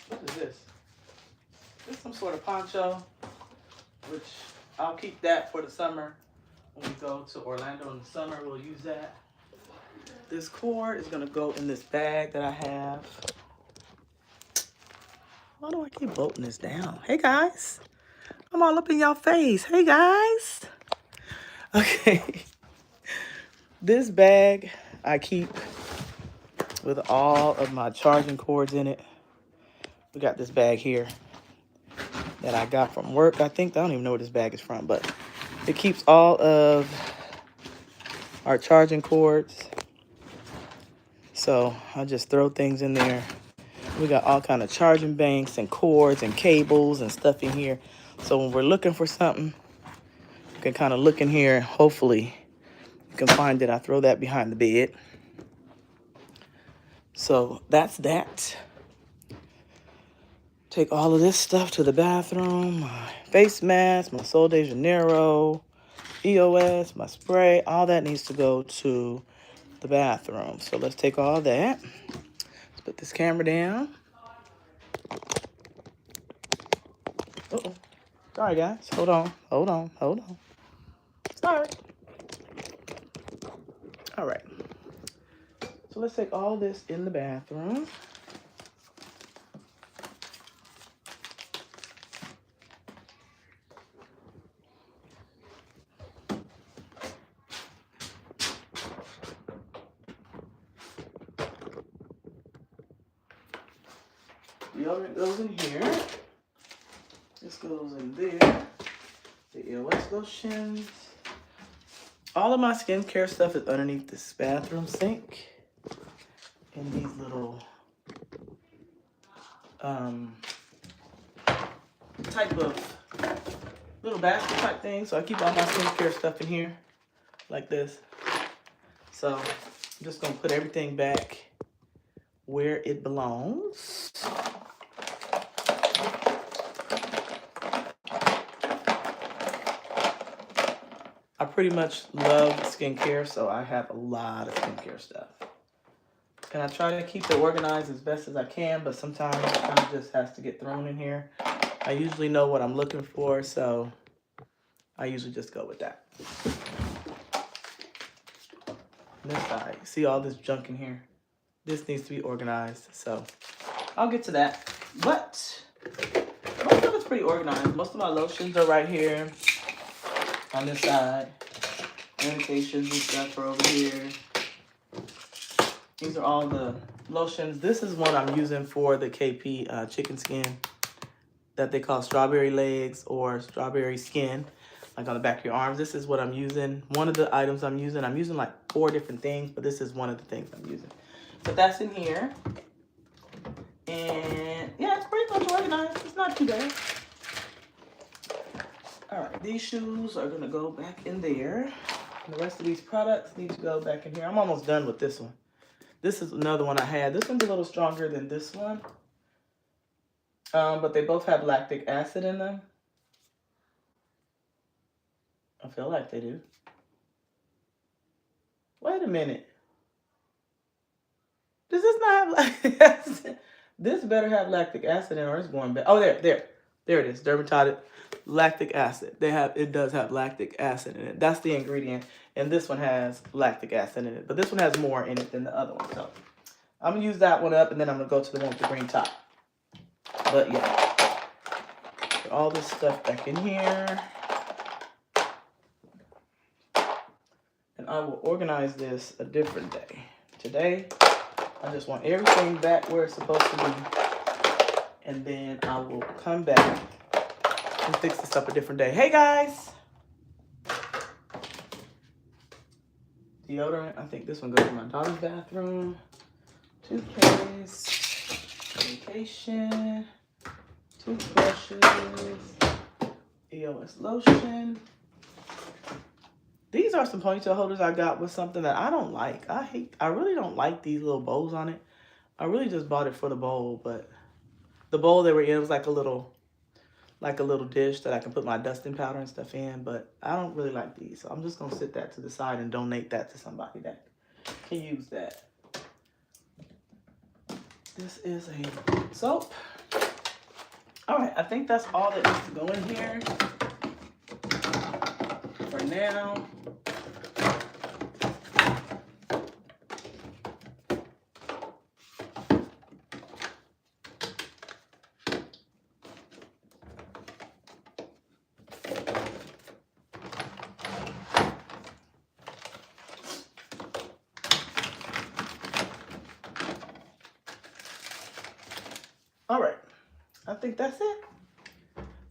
What is this? This is some sort of poncho, which I'll keep that for the summer. When we go to Orlando in the summer, we'll use that. This cord is gonna go in this bag that I have. Why do I keep bolting this down? Hey guys, I'm all up in y'all face. Hey guys. Okay. This bag I keep with all of my charging cords in it. We got this bag here that I got from work. I don't even know where this bag is from, but it keeps all of our charging cords. So I just throw things in there. We got all kind of charging banks and cords and cables and stuff in here. So when we're looking for something, you can kind of look in here. Hopefully you can find it. I throw that behind the bed. So that's that. Take all of this stuff to the bathroom. My face mask, my Sol de Janeiro, EOS, my spray, all that needs to go to the bathroom. So let's take all that. Let's put this camera down. Uh-oh. Sorry, guys. Hold on. Sorry. All right. So let's take all this in the bathroom. Deodorant goes in here. This goes in there. The EOS lotions. All of my skincare stuff is underneath this bathroom sink. In these little type of little basket type thing. So I keep all my skincare stuff in here like this. So I'm just gonna put everything back where it belongs. I pretty much love skincare, so I have a lot of skincare stuff. And I try to keep it organized as best as I can, but sometimes it kind of just has to get thrown in here. I usually know what I'm looking for, so I usually just go with that. This side, see all this junk in here? This needs to be organized, so I'll get to that. But most of it's pretty organized. Most of my lotions are right here on this side. Medications and stuff are over here. These are all the lotions. This is one I'm using for the KP chicken skin that they call strawberry legs or strawberry skin, like on the back of your arms. This is what I'm using. One of the items I'm using like 4 different things, but this is one of the things I'm using. But that's in here. And yeah, it's pretty much organized. It's not too bad. All right, these shoes are gonna go back in there. And the rest of these products need to go back in here. I'm almost done with this one. This is another one I had. This one's a little stronger than this one. But they both have lactic acid in them. I feel like they do. Wait a minute. Does this not have lactic acid? This better have lactic acid in it or it's going bad. Oh, there it is. Dermatodic lactic acid. It does have lactic acid in it. That's the ingredient. And this one has lactic acid in it. But this one has more in it than the other one. So I'm going to use that one up, and then I'm going to go to the one with the green top. But yeah, put all this stuff back in here. And I will organize this a different day. Today, I just want everything back where it's supposed to be. And then I will come back and fix this up a different day. Hey guys! Deodorant. I think this one goes in my daughter's bathroom. Toothpaste. Medication. Toothbrushes. EOS lotion. These are some ponytail holders I got with something that I don't like. I really don't like these little bows on it. I really just bought it for the bowl, but the bowl they were in was like a little dish that I can put my dusting powder and stuff in, but I don't really like these. So I'm just gonna sit that to the side and donate that to somebody that can use that. This is a soap. All right, I think that's all that needs to go in here for now. All right, I think that's it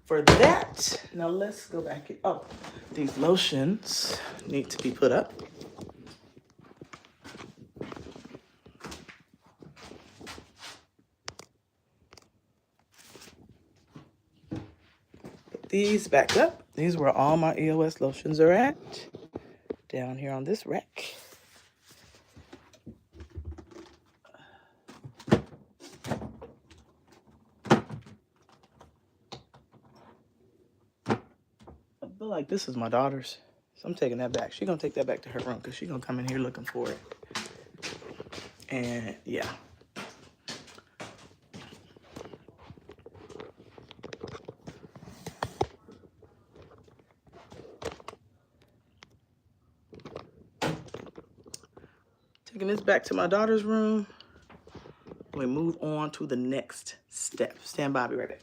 for that. Now let's go back. Oh, these lotions need to be put up. Put these back up. These where all my EOS lotions are at. Down here on this rack. I feel like this is my daughter's, so I'm taking that back. She's gonna take that back to her room because she's gonna come in here looking for it. And yeah. Taking this back to my daughter's room. We move on to the next step. Stand by, I'll be right back.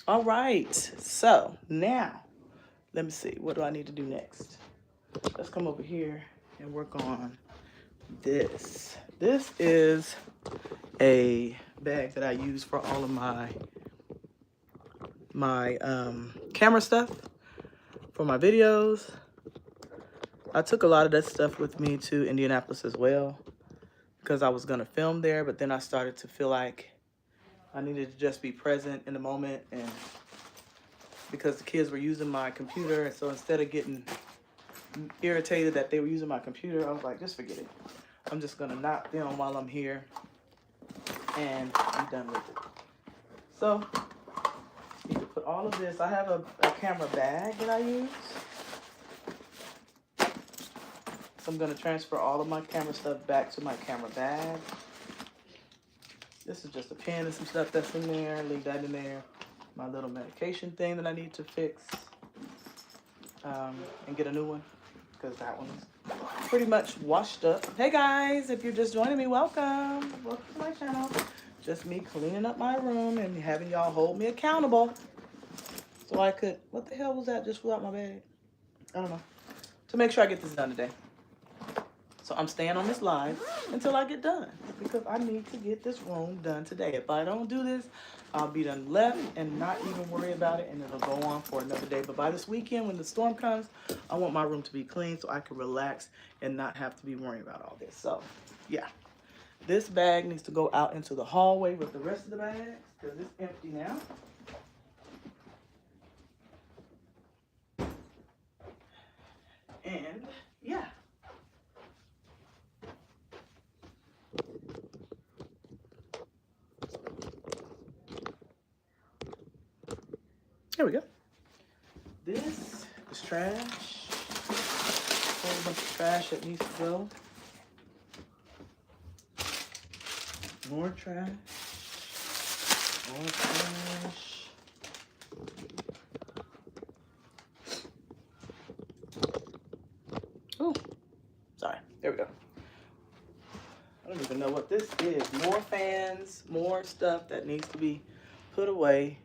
All right, so now, let me see, what do I need to do next? Let's come over here and work on this. This is a bag that I use for all of my camera stuff, for my videos. I took a lot of that stuff with me to Indianapolis as well because I was gonna film there, but then I started to feel like I needed to just be present in the moment, and because the kids were using my computer, and so instead of getting irritated that they were using my computer, I was like, just forget it. I'm just gonna not film while I'm here and I'm done with it. So, you can put all of this. I have a camera bag that I use. So I'm gonna transfer all of my camera stuff back to my camera bag. This is just a pen and some stuff that's in there. Leave that in there. My little medication thing that I need to fix and get a new one because that one's pretty much washed up. Hey guys, if you're just joining me, welcome. Welcome to my channel. Just me cleaning up my room and having y'all hold me accountable. So I could, what the hell was that just flew out my bag? I don't know. To make sure I get this done today. So I'm staying on this live until I get done because I need to get this room done today. If I don't do this, I'll be done left and not even worry about it, and it'll go on for another day. But by this weekend, when the storm comes, I want my room to be clean so I can relax and not have to be worrying about all this. So yeah, this bag needs to go out into the hallway with the rest of the bags because it's empty now. And yeah. There we go. This is trash. A whole bunch of trash that needs to go. More trash. More trash. Oh, sorry. There we go. I don't even know what this is. More fans, more stuff that needs to be put away.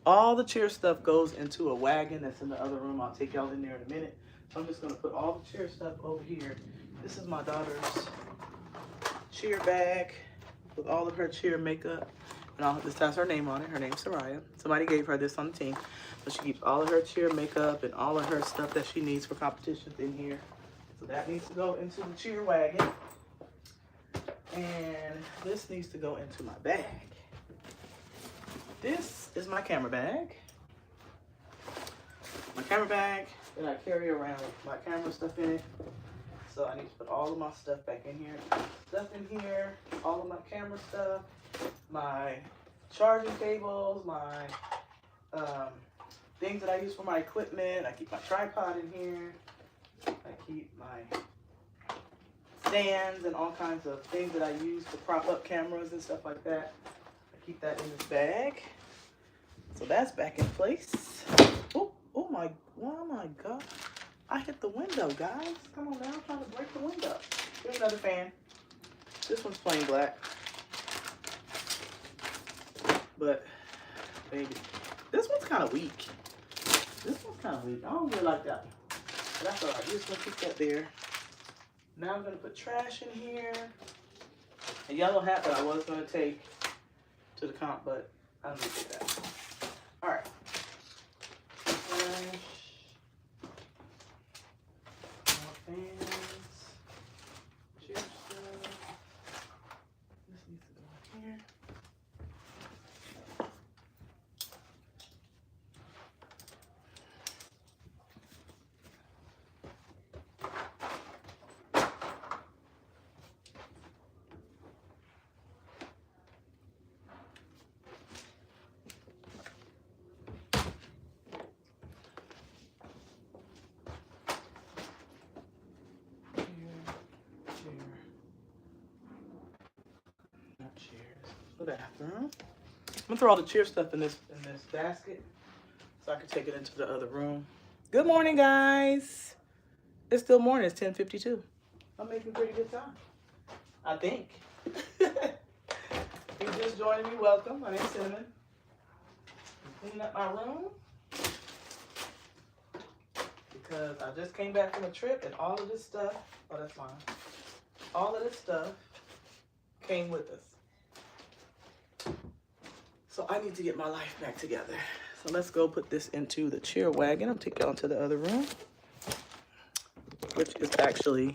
All the cheer stuff goes into a wagon that's in the other room. I'll take y'all in there in a minute. So I'm just going to put all the cheer stuff over here. This is my daughter's cheer bag with all of her cheer makeup. And this has her name on it. Her name's Soraya. Somebody gave her this on the team. So she keeps all of her cheer makeup and all of her stuff that she needs for competitions in here. So that needs to go into the cheer wagon. And this needs to go into my bag. This is my camera bag. My camera bag that I carry around with my camera stuff in it. So I need to put all of my stuff back in here. Stuff in here, all of my camera stuff, my charging cables, my things that I use for my equipment. I keep my tripod in here. I keep my stands and all kinds of things that I use to prop up cameras and stuff like that. I keep that in this bag. So that's back in place. Oh my God. I hit the window, guys. Come on now, I'm trying to break the window. Here's another fan. This one's plain black. But, baby, this one's kind of weak. I don't really like that one. But that's all right. Just gonna keep that there. Now I'm gonna put trash in here. A yellow hat that I was gonna take to the comp, but I'm gonna take that. All right. Trash. More fans. Cheer stuff. This needs to go in here. The bathroom. I'm gonna throw all the cheer stuff in this basket so I can take it into the other room. Good morning, guys. It's still morning. It's 10:52. I'm making pretty good time, I think. If you just joined me, welcome. My name's Cinnamon. I'm cleaning up my room because I just came back from a trip and all of this stuff. Oh, that's fine. All of this stuff came with us. So I need to get my life back together. So let's go put this into the cheer wagon. I'll take y'all to the other room, which is actually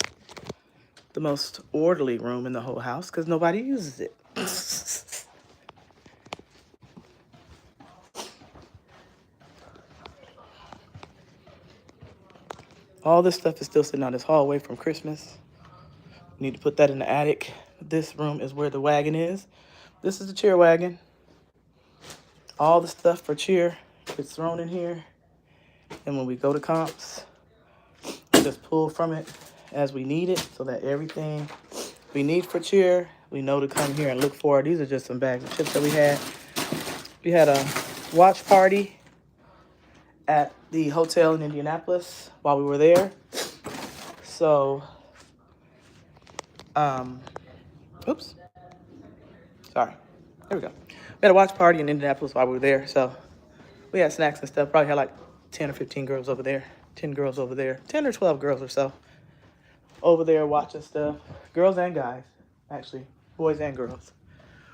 the most orderly room in the whole house because nobody uses it. All this stuff is still sitting on this hallway from Christmas. Need to put that in the attic. This room is where the wagon is. This is the cheer wagon. All the stuff for cheer gets thrown in here. And when we go to comps, we just pull from it as we need it so that everything we need for cheer, we know to come here and look for. These are just some bags of chips that we had. We had a watch party at the hotel in Indianapolis while we were there. So, oops. Sorry. There we go. We had a watch party in Indianapolis while we were there. So we had snacks and stuff. Probably had like 10 or 15 girls over there. 10 girls over there. 10 or 12 girls or so over there watching stuff. Girls and guys, actually. Boys and girls.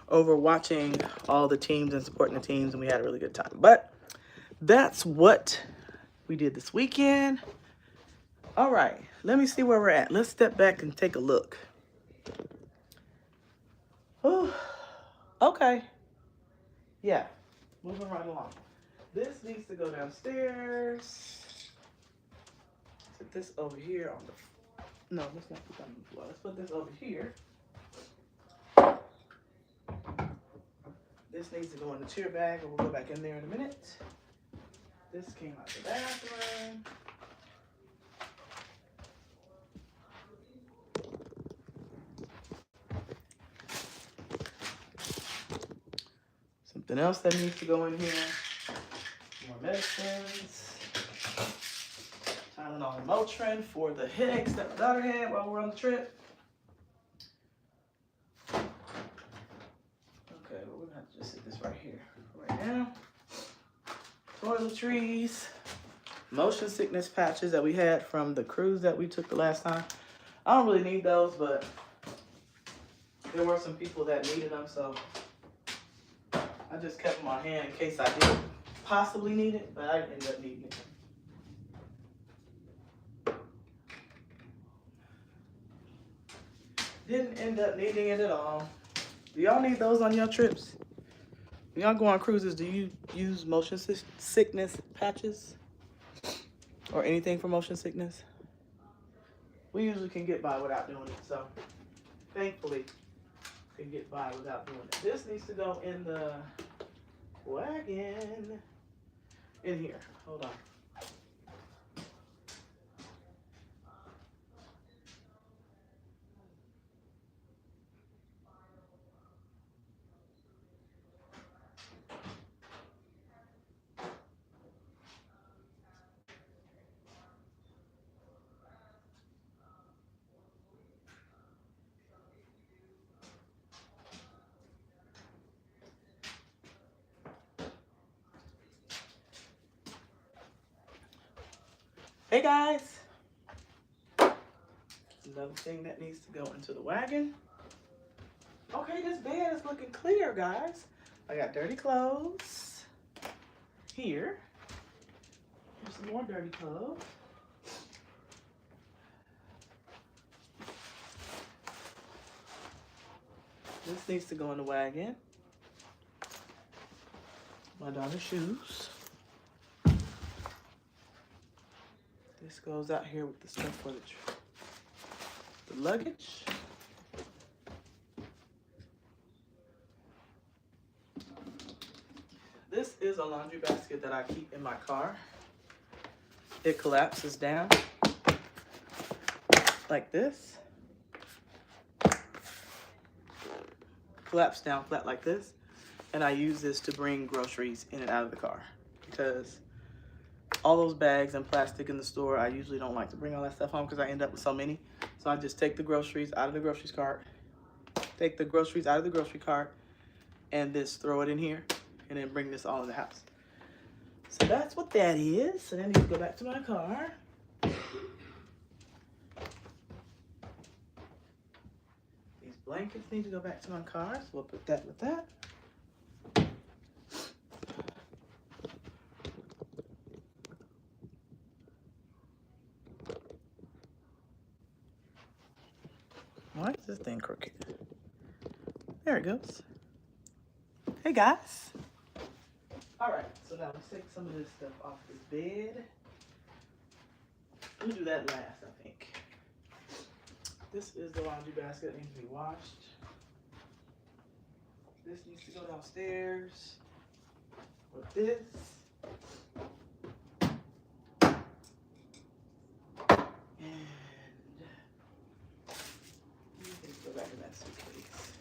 Over watching all the teams and supporting the teams. And we had a really good time. But that's what we did this weekend. All right. Let me see where we're at. Let's step back and take a look. Oh, okay. Yeah, moving right along. This needs to go downstairs. Put this over here on the, no, let's not put that on the floor. Let's put this over here. This needs to go in the cheer bag, and we'll go back in there in a minute. This came out the bathroom. Something else that needs to go in here. More medicines. Tylenol and Motrin for the headaches that my daughter had while we were on the trip. Okay, well, we're gonna have to just sit this right here right now. Toiletries. Motion sickness patches that we had from the cruise that we took the last time. I don't really need those, but there were some people that needed them, so I just kept them on hand in case I did possibly need it, but I didn't end up needing it. Didn't end up needing it at all. Do y'all need those on your trips? When y'all go on cruises, do you use motion sickness patches? Or anything for motion sickness? We usually can get by without doing it, so thankfully can get by without doing it. This needs to go in the wagon. In here. Hold on. Hey guys, another thing that needs to go into the wagon. Okay, this bed is looking clear, guys. I got dirty clothes here. Here's some more dirty clothes. This needs to go in the wagon. My daughter's shoes. This goes out here with the stuff for the luggage. This is a laundry basket that I keep in my car. It collapses down like this. Collapse down flat like this. And I use this to bring groceries in and out of the car because all those bags and plastic in the store, I usually don't like to bring all that stuff home because I end up with so many. So I just take the groceries out of the groceries cart, and just throw it in here and then bring this all in the house. So that's what that is. So then I need to go back to my car. These blankets need to go back to my car, so we'll put that with that. Why is this thing crooked? There it goes. Hey guys. All right, so now let's take some of this stuff off this bed. We'll do that last, I think. This is the laundry basket that needs to be washed. This needs to go downstairs with this. Go back in that suitcase.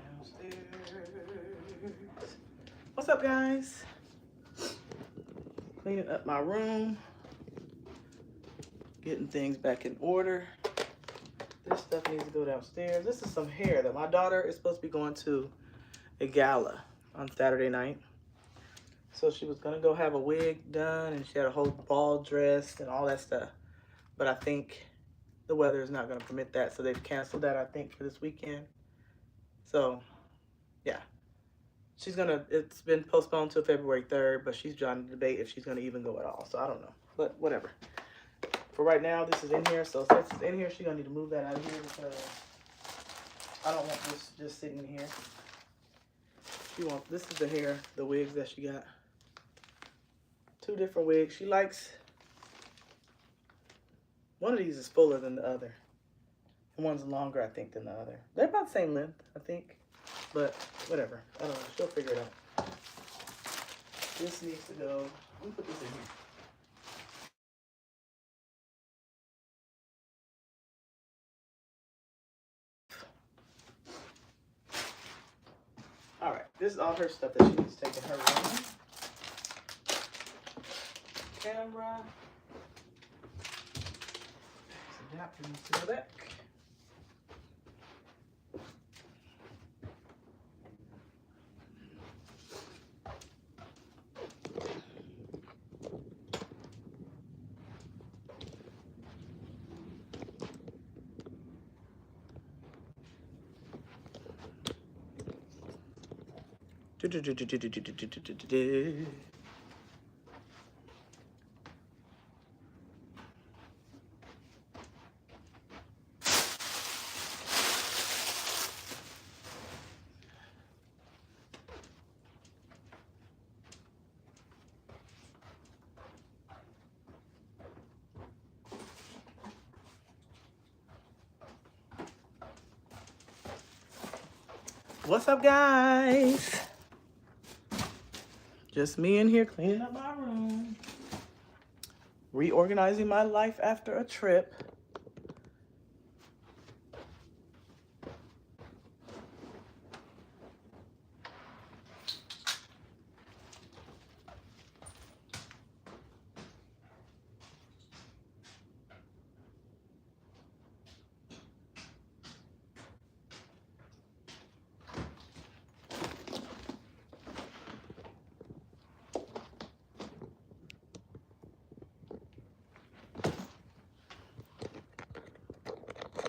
Downstairs. What's up, guys? Cleaning up my room. Getting things back in order. This stuff needs to go downstairs. This is some hair that my daughter is supposed to be going to a gala on Saturday night. So she was gonna go have a wig done and she had a whole ball dress and all that stuff. But I think the weather is not gonna permit that. So they've canceled that, I think, for this weekend. So yeah, it's been postponed till February 3rd, but she's trying to debate if she's gonna even go at all. So I don't know, but whatever. For right now, this is in here. So since it's in here, she's gonna need to move that out of here because I don't want this just sitting here. This is the hair, the wigs that she got 2 different wigs. She likes, one of these is fuller than the other. And one's longer, I think, than the other. They're about the same length, I think. But whatever. I don't know. She'll figure it out. This needs to go. Let me put this in here. All right. This is all her stuff that she needs to take in her room. Camera. Some napkins needs to go back. What's up, guys? Just me in here cleaning up my room. Reorganizing my life after a trip.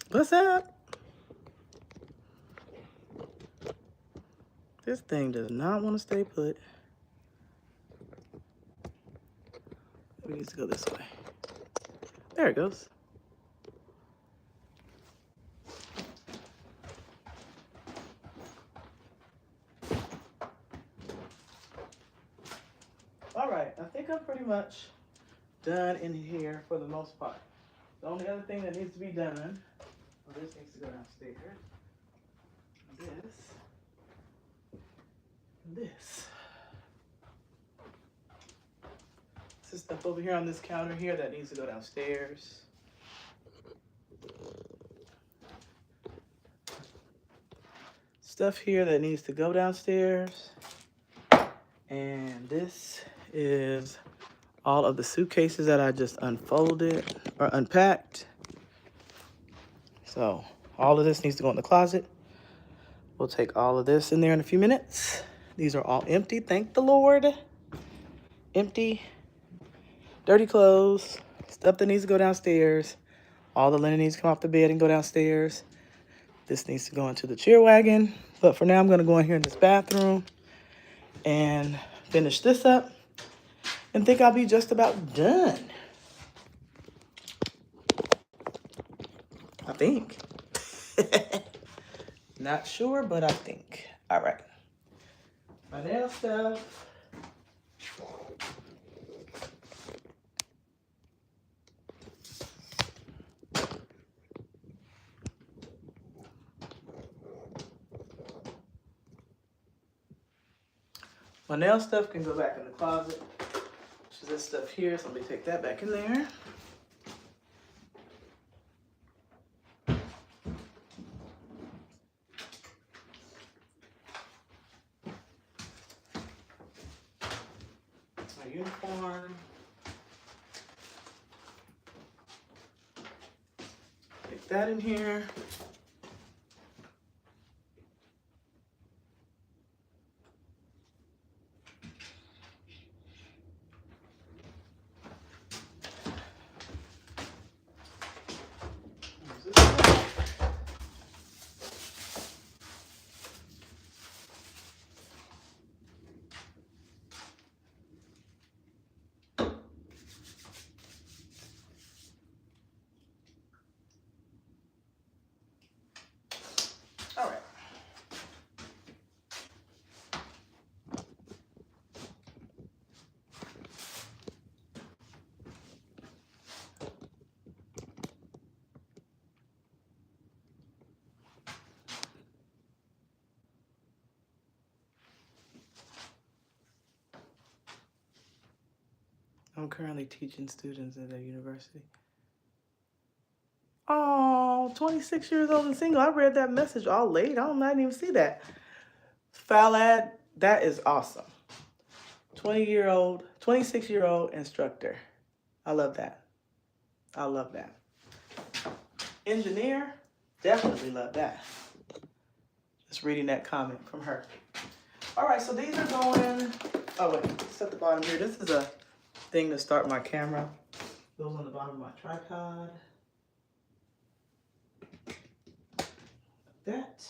What's up? This thing does not want to stay put. It needs to go this way. There it goes. All right, I think I'm pretty much done in here for the most part. The only other thing that needs to be done, well, this needs to go downstairs. This is stuff over here on this counter here that needs to go downstairs. Stuff here that needs to go downstairs. And this is all of the suitcases that I just unfolded or unpacked. So all of this needs to go in the closet. We'll take all of this in there in a few minutes. These are all empty, thank the Lord. Empty, dirty clothes, stuff that needs to go downstairs. All the linen needs to come off the bed and go downstairs. This needs to go into the cheer wagon. But for now, I'm gonna go in here in this bathroom and finish this up and think I'll be just about done. I think. Not sure, but I think. All right. My nail stuff. My nail stuff can go back in the closet. So this stuff here, so let me take that back in there. My uniform. Take that in here. I'm currently teaching students at a university. Oh, 26 years old and single. I read that message all late. I didn't even see that. Falad, that is awesome. 26-year-old instructor. I love that. I love that. Engineer, definitely love that. Just reading that comment from her. All right, so these are going, oh wait, it's at the bottom here. This is a thing to start my camera. Goes on the bottom of my tripod. Like that.